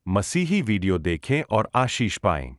मसीही वीडियो देखें और आशीष पाएं।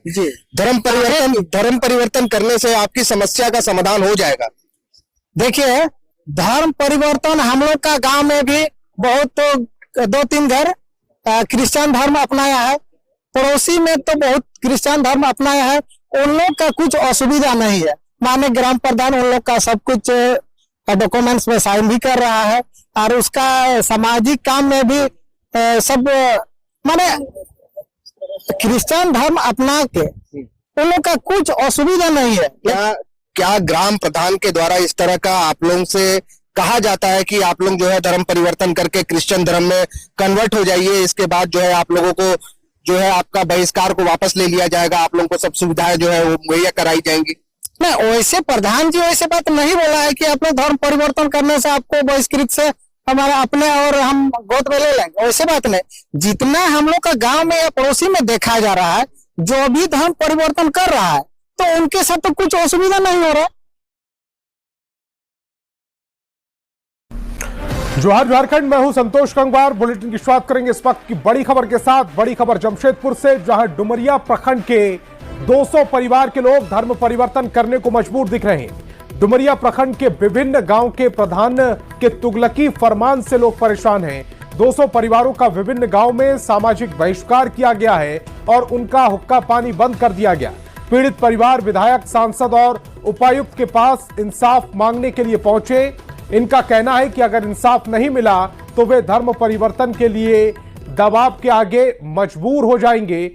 जी, धर्म परिवर्तन करने से आपकी समस्या का समाधान हो जाएगा। देखिए, धर्म परिवर्तन हम लोग का गांव में भी बहुत तो 2-3 घर क्रिश्चियन धर्म अपनाया है, पड़ोसी में तो बहुत क्रिश्चियन धर्म अपनाया है। उन लोग का कुछ असुविधा नहीं है, माने ग्राम प्रधान उन लोग का सब कुछ डॉक्यूमेंट्स में साइन भी कर रहा है और उसका सामाजिक काम में भी सब माने क्रिश्चियन धर्म अपना के उन लोग का कुछ असुविधा नहीं है। क्या ग्राम प्रधान के द्वारा इस तरह का आप लोगों से कहा जाता है कि आप लोग जो है धर्म परिवर्तन करके क्रिश्चियन धर्म में कन्वर्ट हो जाइए, इसके बाद जो है आप लोगों को जो है आपका बहिष्कार को वापस ले लिया जाएगा, आप लोगों को सब सुविधाएं जो है वो मुहैया कराई जाएंगी? नहीं, वैसे प्रधान जी वैसे बात नहीं बोला है कि अपने धर्म परिवर्तन करने से आपको बहिष्कृत से हमारा अपने और हम गोद में ले लेंगे, वैसे बात नहीं। जितना हम लोग का गांव में या पड़ोसी में देखा जा रहा है, जो भी धर्म परिवर्तन कर रहा है तो उनके साथ तो कुछ असुविधा नहीं हो रहा है। जोहार झारखंड, मैं हूं संतोष गंगवार। बुलेटिन की शुरुआत करेंगे इस वक्त की बड़ी खबर के साथ। बड़ी खबर जमशेदपुर से, जहां डुमरिया प्रखंड के 200 परिवार के लोग धर्म परिवर्तन करने को मजबूर दिख रहे हैं। डुमरिया प्रखंड के विभिन्न गांव के प्रधान के तुगलकी फरमान से लोग परेशान हैं। 200 परिवारों का विभिन्न गांव में सामाजिक बहिष्कार किया गया है और उनका हुक्का पानी बंद कर दिया गया। पीड़ित परिवार विधायक, सांसद और उपायुक्त के पास इंसाफ मांगने के लिए पहुंचे। इनका कहना है कि अगर इंसाफ नहीं मिला तो वे धर्म परिवर्तन के लिए दबाव के आगे मजबूर हो जाएंगे।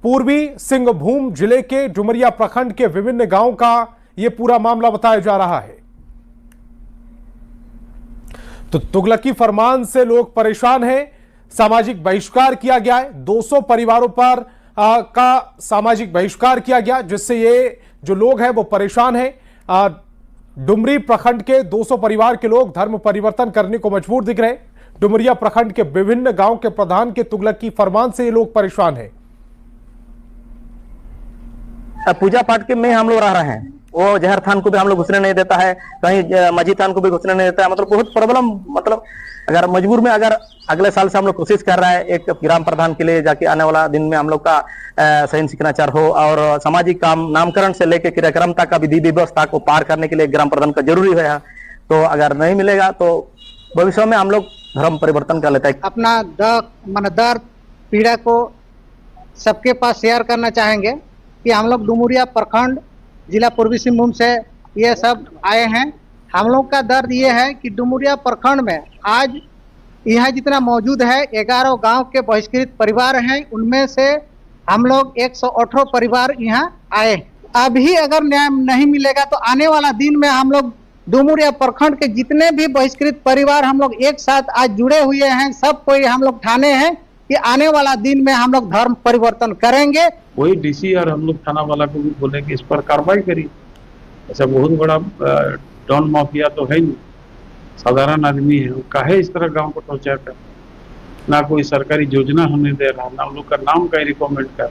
पूर्वी सिंहभूम जिले के डुमरिया प्रखंड के विभिन्न गांवों का यह पूरा मामला बताया जा रहा है। तो तुगलकी फरमान से लोग परेशान हैं, सामाजिक बहिष्कार किया गया है। 200 परिवारों पर का सामाजिक बहिष्कार किया गया, जिससे ये जो लोग हैं वो परेशान हैं। डुमरी प्रखंड के 200 परिवार के लोग धर्म परिवर्तन करने को मजबूर दिख रहे हैं। डुमरिया प्रखंड के विभिन्न गांव के प्रधान के तुगलकी फरमान से ये लोग परेशान हैं। पूजा पाठ के में हम लोग रह रहे हैं, वो जहर थान को भी हम लोग घुसने नहीं देता है, कहीं मस्जिद थान को भी घुसने नहीं देता है। मतलब बहुत प्रॉब्लम, मतलब अगर मजबूर में, अगर अगले साल से हम लोग कोशिश कर रहे हैं एक ग्राम प्रधान के लिए जाके आने वाला दिन में हम लोग का सही सिग्नेचर हो और सामाजिक काम, नामकरण से लेकर क्रियाक्रम तक का विधि व्यवस्था को पार करने के लिए ग्राम प्रधान का जरूरी है। तो अगर नहीं मिलेगा तो भविष्य में हम लोग धर्म परिवर्तन कर लेते हैं। अपना दर्द पीड़ा को सबके पास शेयर करना चाहेंगे कि हम लोग डुमरिया प्रखंड जिला पूर्वी सिंहभूम से ये सब आए हैं। हम लोग का दर्द ये है कि डुमरिया प्रखंड में आज यहाँ जितना मौजूद है 11 गांव के बहिष्कृत परिवार हैं, उनमें से हम लोग 118 परिवार यहाँ आए। अभी अगर न्याय नहीं मिलेगा तो आने वाला दिन में हम लोग डुमरिया प्रखंड के जितने भी बहिष्कृत परिवार हम लोग एक साथ आज जुड़े हुए हैं, सब कोई हम लोग ठाने हैं कि आने वाला दिन में हम लोग धर्म परिवर्तन करेंगे। वही डीसी और हम लोग थाना वाला को भी बोले कि इस पर कार्रवाई करिए। ऐसा बहुत बड़ा डॉन माफिया तो है नहीं, साधारण आदमी है, वो काहे इस तरह गांव को टॉर्चर कर, ना कोई सरकारी योजना हमें दे रहा, ना हम लोग का नाम का रिकमेंड कर।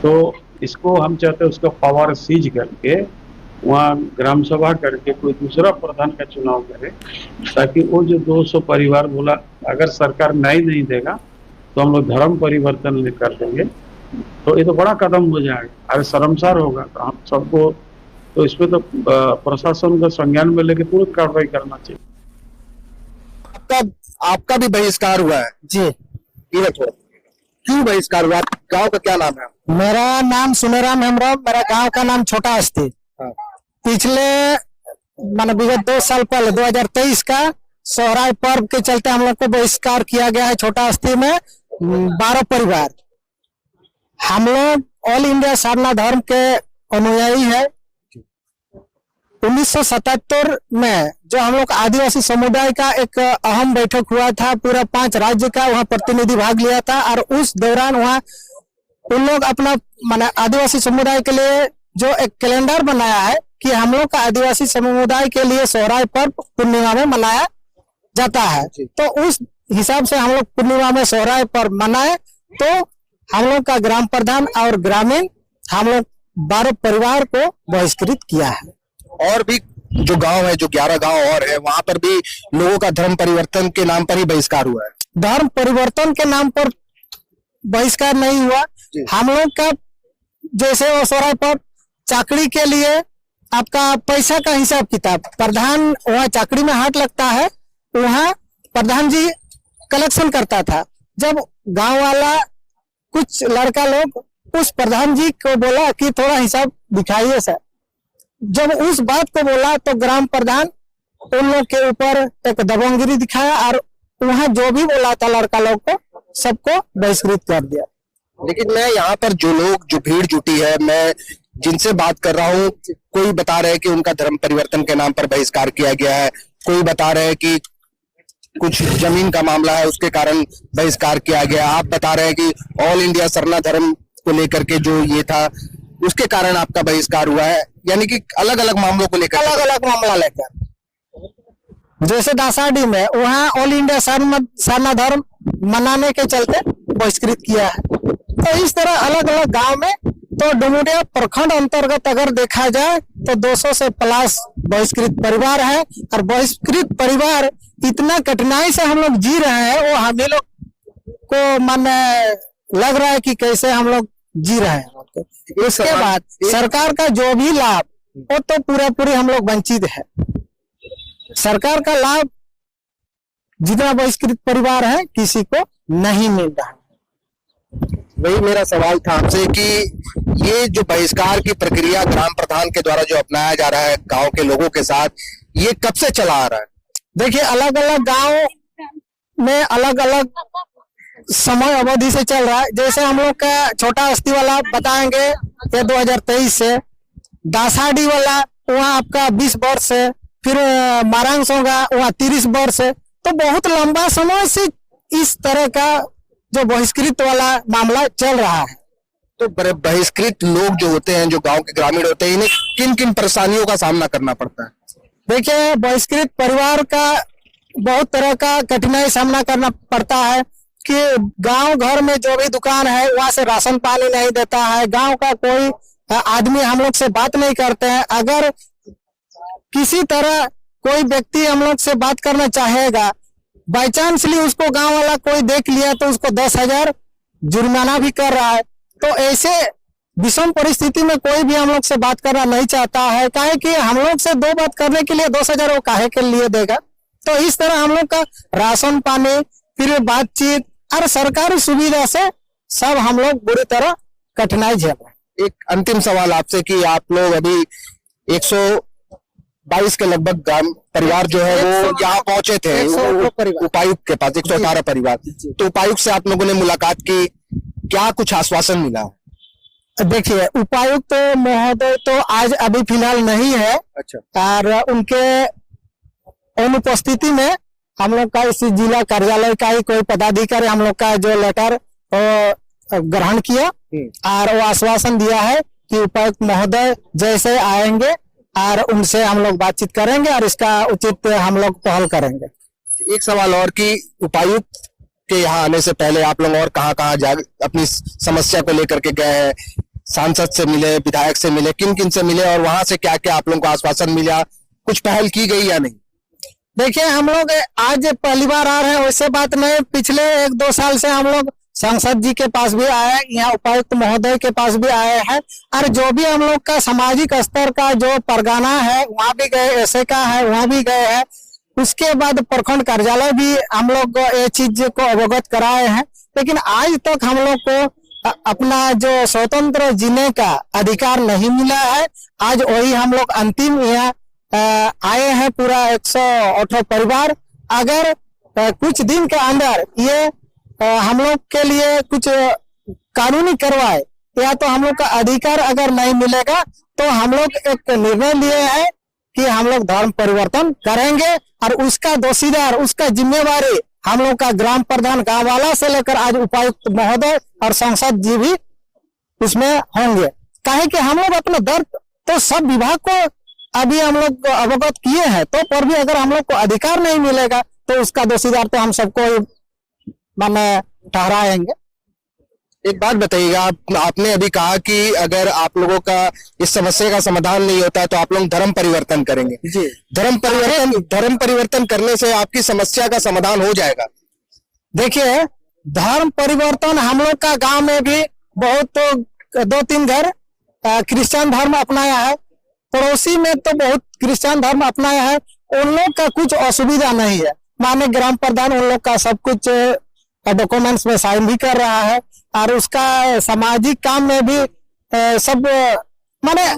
तो इसको हम चाहते हैं उसका पावर सीज करके वहाँ ग्राम सभा करके कोई दूसरा प्रधान का चुनाव करे, ताकि वो जो 200 परिवार बोला अगर सरकार न्याय नहीं देगा तो हम लोग धर्म परिवर्तन कर देंगे। तो ये तो बड़ा कदम हो जाएगा, अगर शर्मसार होगा तो हम सबको, तो इसमें तो प्रशासन का संज्ञान में लेके तुरंत कार्रवाई करना चाहिए। आपका भी बहिष्कार हुआ है? जी। क्यों बहिष्कार हुआ? गांव का क्या नाम है? मेरा नाम सुनेराम हेमराम, मेरा गांव का नाम छोटा अस्ती। पिछले विगत 2 साल पहले 2023 का सोहराय पर्व के चलते हम लोग को बहिष्कार किया गया है। छोटा अस्ती में 12 परिवार, हम लोग ऑल इंडिया सारना धर्म के अनुयायी है। 1977 में जो हम लोग आदिवासी समुदाय का एक अहम बैठक हुआ था, पूरा 5 राज्य का वहाँ प्रतिनिधि भाग लिया था और उस दौरान वहाँ उन लोग अपना आदिवासी समुदाय के लिए जो एक कैलेंडर बनाया है कि हम लोग का आदिवासी समुदाय के लिए सोहराय पर्व पूर्णिमा में मनाया जाता है। तो उस हिसाब से हम लोग पूर्णिमा में सोहराय पर्व मनाए, तो हम लोग का ग्राम प्रधान और ग्रामीण हम लोग 12 परिवार को बहिष्कृत किया है। और भी जो गांव है, जो 11 गांव और है, वहां पर भी लोगों का धर्म परिवर्तन के नाम पर ही बहिष्कार हुआ है। धर्म परिवर्तन के नाम पर बहिष्कार नहीं हुआ। हम लोग का जैसे ओसवारा पर चाकरी के लिए आपका पैसा का हिसाब किताब, प्रधान वहाँ चाकरी में हाथ लगता है, वहाँ प्रधान जी कलेक्शन करता था। जब गांव वाला कुछ लड़का लोग उस प्रधान जी को बोला कि थोड़ा हिसाब दिखाइए सर, जब उस बात को बोला तो ग्राम प्रधान उन लोग के ऊपर एक दबंगगिरी दिखाया और वहाँ जो भी बोला था लड़का लोग को सबको बहिष्कृत कर दिया। लेकिन मैं यहाँ पर जो भीड़ जुटी है, मैं जिनसे बात कर रहा हूँ, कोई बता रहे हैं कि उनका धर्म परिवर्तन के नाम पर बहिष्कार किया गया है, कोई बता रहे हैं कि कुछ जमीन का मामला है उसके कारण बहिष्कार किया गया। आप बता रहे हैं कि ऑल इंडिया सरना धर्म को लेकर के जो ये था उसके कारण आपका बहिष्कार हुआ है, यानी कि अलग अलग मामलों को लेकर, अलग अलग मामला लेकर। जैसे दासाडी में वहाँ ऑल इंडिया सरना धर्म मनाने के चलते बहिष्कृत किया है। तो इस तरह अलग अलग गांव में, तो डुमरिया प्रखंड अंतर्गत अगर देखा जाए तो 200 से प्लस बहिष्कृत परिवार है। और बहिष्कृत परिवार इतना कठिनाई से हम लोग जी रहे हैं, वो हम लोग को मन लग रहा है कि कैसे हम लोग जी रहे हैं। इसके बाद सरकार का जो भी लाभ वो तो पूरी हम लोग वंचित है। सरकार का लाभ जितना बहिष्कृत परिवार है किसी को नहीं मिल रहा है। वही मेरा सवाल था आपसे कि ये जो बहिष्कार की प्रक्रिया ग्राम प्रधान के द्वारा जो अपनाया जा रहा है गांव के लोगों के साथ, ये कब से चला आ रहा है? देखिए अलग अलग गांव में अलग अलग समय अवधि से चल रहा है। जैसे हम लोग का छोटा अस्ती वाला बताएंगे ये 2023 से, दासाडी वाला वहाँ आपका 20 वर्ष है, फिर मारांग होगा वहाँ 30 वर्ष है। तो बहुत लंबा समय से इस तरह का जो बहिष्कृत वाला मामला चल रहा है। तो बहिष्कृत लोग जो होते हैं, जो गांव के ग्रामीण होते हैं, इन्हें किन किन परेशानियों का सामना करना पड़ता है? देखिए बहिष्कृत परिवार का बहुत तरह का कठिनाई सामना करना पड़ता है कि गांव घर में जो भी दुकान है वहां से राशन पानी नहीं देता है, गांव का कोई आदमी हम लोग से बात नहीं करते हैं। अगर किसी तरह कोई व्यक्ति हम लोग से बात करना चाहेगा, बाई चांसली उसको गांव वाला कोई देख लिया तो उसको 10,000 जुर्माना भी कर रहा है। तो ऐसे विषम परिस्थिति में कोई भी हम लोग से बात करना नहीं चाहता है, काहे कि हम लोग से 2 बात करने के लिए 10,000 वो काहे के लिए देगा। तो इस तरह हम लोग का राशन पानी, फिर बातचीत और सरकारी सुविधा से सब हम लोग बुरी तरह कठिनाई झेल रहे हैं। एक अंतिम सवाल आपसे कि आप लोग अभी 122 के लगभग ग्राम परिवार जो है वो यहाँ पहुंचे थे उपायुक्त के पास, 118 परिवार। तो उपायुक्त से आप लोगों ने मुलाकात की, क्या कुछ आश्वासन मिला? देखिए उपायुक्त महोदय तो आज अभी फिलहाल नहीं है। अच्छा। और उनके अनुपस्थिति में हम लोग का इस जिला कार्यालय का ही कोई पदाधिकारी हम लोग का जो लेटर ग्रहण किया और वो आश्वासन दिया है कि उपायुक्त महोदय जैसे आएंगे और उनसे हम लोग बातचीत करेंगे और इसका उचित हम लोग पहल करेंगे। एक सवाल और कि उपायुक्त के यहाँ आने से पहले आप लोग और कहाँ जा अपनी समस्या को लेकर के गए हैं? सांसद से मिले, विधायक से मिले, किन किन से मिले और वहां से क्या क्या आप लोगों को आश्वासन मिला? कुछ पहल की गई या नहीं? देखिए हम लोग आज पहली बार आ रहे हैं, वैसे बात नहीं। पिछले 1-2 साल से हम लोग सांसद जी के पास भी आए, यहाँ उपायुक्त महोदय के पास भी आए हैं और जो भी हम लोग का सामाजिक स्तर का जो परगना है वहाँ भी गए, ऐसे का है वहाँ भी गए हैं। उसके बाद प्रखंड कार्यालय भी हम लोग ये चीज को अवगत कराए हैं। लेकिन आज तक हम लोग को अपना जो स्वतंत्र जीने का अधिकार नहीं मिला है। आज वही हम लोग अंतिम यहाँ आए हैं पूरा 118 परिवार। अगर कुछ दिन के अंदर ये हम लोग के लिए कुछ कानूनी करवाए या तो हम लोग का अधिकार अगर नहीं मिलेगा तो हम लोग एक निर्णय लिए हैं कि हम लोग धर्म परिवर्तन करेंगे और उसका दोषीदार, उसका जिम्मेवारी हम लोग का ग्राम प्रधान गाँव वाला से लेकर आज उपायुक्त महोदय और सांसद जी भी उसमें होंगे। काहे कि हम लोग अपना दर्द तो सब विभाग को अभी हम लोग अवगत किए हैं, तो पर भी अगर हम लोग को अधिकार नहीं मिलेगा तो उसका दोषीदार तो हम सबको माने ठहराएंगे। एक बात बताइएगा, आपने अभी कहा कि अगर आप लोगों का इस समस्या का समाधान नहीं होता है तो आप लोग धर्म परिवर्तन करेंगे। जी। धर्म परिवर्तन करने से आपकी समस्या का समाधान हो जाएगा? देखिए, धर्म परिवर्तन हम लोग का गांव में भी बहुत, तो 2-3 घर क्रिश्चियन धर्म अपनाया है, पड़ोसी में तो बहुत क्रिश्चियन धर्म अपनाया है। उन लोग का कुछ असुविधा नहीं है, माने ग्राम प्रधान उन लोग का सब कुछ डॉक्यूमेंट्स में साइन भी कर रहा है, और उसका सामाजिक काम में भी सब, माने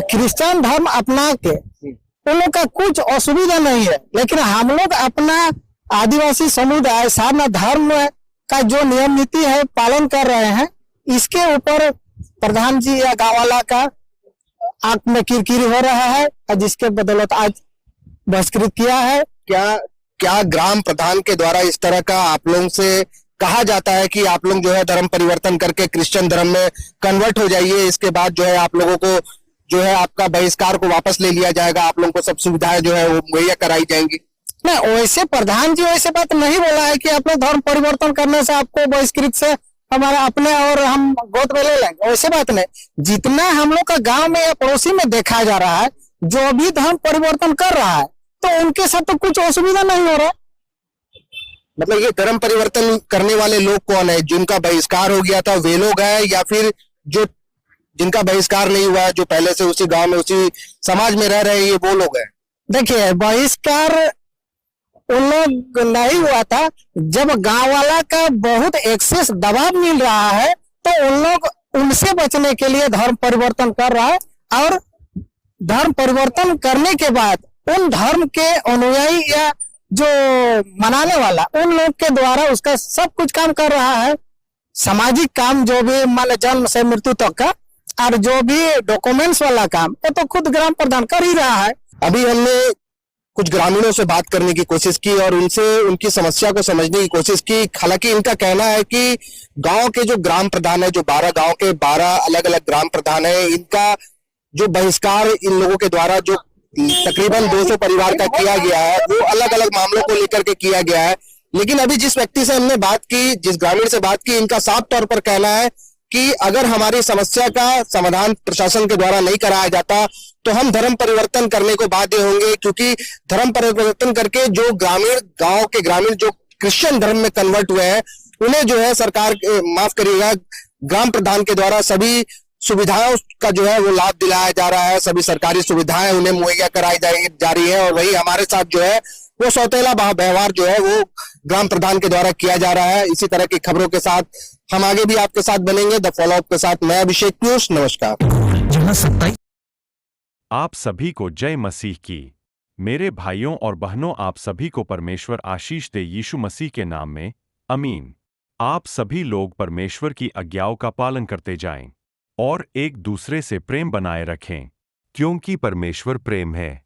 क्रिश्चियन धर्म अपना के उन लोग का कुछ असुविधा नहीं है। लेकिन हम लोग अपना आदिवासी समुदाय साधना धर्म का जो नियम नीति है पालन कर रहे हैं, इसके ऊपर प्रधान जी या गाँव वाला का आंख में किरकिरी हो रहा है, और जिसके बदौलत आज बहिष्कृत किया है। क्या ग्राम प्रधान के द्वारा इस तरह का आप लोगों से कहा जाता है कि आप लोग जो है धर्म परिवर्तन करके क्रिश्चियन धर्म में कन्वर्ट हो जाइए, इसके बाद जो है आप लोगों को जो है आपका बहिष्कार को वापस ले लिया जाएगा, आप लोगों को सब सुविधाएं जो है वो मुहैया कराई जाएंगी? नहीं, वैसे प्रधान जी वैसे बात नहीं बोला है कि अपने धर्म परिवर्तन करने से आपको बहिष्कृत से हमारा अपने और हम गोद में ले लेंगे, वैसे बात नहीं। जितना हम लोग का गांव में या पड़ोसी में देखा जा रहा है, जो भी धर्म परिवर्तन कर रहा है तो उनके साथ तो कुछ असुविधा नहीं हो रहा। मतलब ये धर्म परिवर्तन करने वाले लोग कौन है? जिनका बहिष्कार हो गया था वे लोग हैं, या फिर जो जिनका बहिष्कार नहीं हुआ है, जो पहले से उसी गांव में उसी समाज में रह रहे हैं, ये वो लोग हैं? देखिए, बहिष्कार उन लोग नहीं हुआ था, जब गांव वाला का बहुत एक्सेस दबाव मिल रहा है तो उन लोग उनसे बचने के लिए धर्म परिवर्तन कर रहा है, और धर्म परिवर्तन करने के बाद उन धर्म के अनुयायी या जो मनाने वाला उन लोग के द्वारा उसका सब कुछ काम कर रहा है, सामाजिक काम जो भी मान जन्म से मृत्यु तक का, और जो भी डॉक्यूमेंट्स वाला काम वो तो खुद ग्राम प्रधान कर ही रहा है। अभी हमने कुछ ग्रामीणों से बात करने की कोशिश की और उनसे उनकी समस्या को समझने की कोशिश की। हालांकि इनका कहना है कि गांव के जो ग्राम प्रधान है, जो 12 गांव के 12 अलग अलग ग्राम प्रधान है, इनका जो बहिष्कार इन लोगों के द्वारा जो तकरीबन 200 परिवार का किया गया है, वो अलग अलग मामलों को लेकर के किया गया है। लेकिन अभी जिस व्यक्ति से हमने बात की, जिस ग्रामीण से बात की, इनका साफ तौर पर कहना है कि अगर हमारी समस्या का समाधान प्रशासन के द्वारा नहीं कराया जाता तो हम धर्म परिवर्तन करने को बाध्य होंगे, क्योंकि धर्म परिवर्तन करके जो ग्रामीण गांव के ग्रामीण जो क्रिश्चियन धर्म में कन्वर्ट हुए हैं, उन्हें जो है सरकार, माफ करिएगा, ग्राम प्रधान के द्वारा सभी सुविधाओं का जो है वो लाभ दिलाया जा रहा है, सभी सरकारी सुविधाएं उन्हें मुहैया कराई जा रही है। और वही हमारे साथ जो है वो सौतेला व्यवहार जो है वो ग्राम प्रधान के द्वारा किया जा रहा है। इसी तरह की खबरों के साथ हम आगे भी आपके साथ बनेंगे। द फॉलोअप के साथ मैं अभिषेक पीयूष, नमस्कार। आप सभी को जय मसीह की। मेरे भाइयों और बहनों, आप सभी को परमेश्वर आशीष दे यीशु मसीह के नाम में, आमीन। आप सभी लोग परमेश्वर की आज्ञाओं का पालन करते जाएं और एक दूसरे से प्रेम बनाए रखें, क्योंकि परमेश्वर प्रेम है।